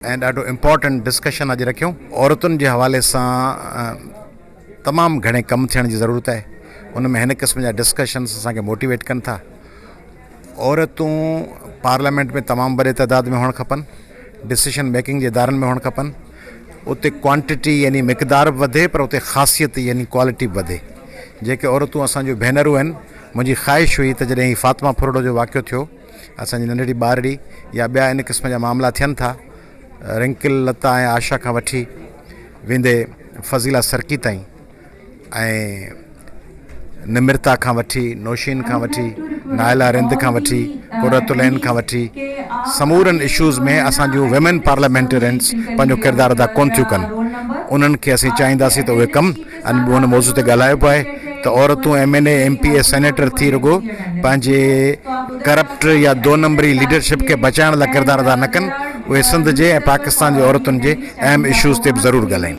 ऐं ॾाढो important discussion अॼु रखियूं। औरतुनि जे हवाले सां तमामु घणे कमु थियण जी ज़रूरत आहे। उन में हिन क़िस्म जा डिस्कशन्स असांखे मोटिवेट कनि था। औरतूं पार्लियामेंट में तमामु वॾे तइदाद में हुअणु खपनि, डिसीशन मेकिंग जे इदारनि में हुअणु खपनि। उते क्वांटिटी यानी मिक़दार बि वधे, पर उते ख़ासियत यानी क्वालिटी बि वधे। जेके औरतूं असांजूं भेनरूं आहिनि, मुंहिंजी ख़्वाहिश हुई त जॾहिं फातिमा फुरड़ो जो वाक़ियो थियो, असांजी नंढड़ी ॿारड़ी या ॿिया इन क़िस्म जा मामला थियनि था, रिंकिल लता ऐं आशा खां वठी वेंदे फज़ीला सरकी ताईं, ऐं निमिरता खां वठी, नौशीन खां वठी, नायला रिंद खां वठी, कुरतुलैन खां वठी, समूरनि इशूज़ में असांजूं विमेन पार्लियामेंटेरियंस पंहिंजो किरदारु अदा कोन थियूं कनि। उन्हनि खे असीं चाहींदासीं त उहे कमु हुन मौज़ूअ ते ॻाल्हायो पियो आहे त औरतूं MNA MPA सेनेटर थी रुगो पंहिंजे करप्ट या 2 नंबरी लीडरशिप खे बचाइण लाइ किरदारु अदा न कनि। उहे सिंध जे ऐं पाकिस्तान जे औरतुनि जे अहम इशूज़ ते बि ज़रूरु ॻाल्हाइनि।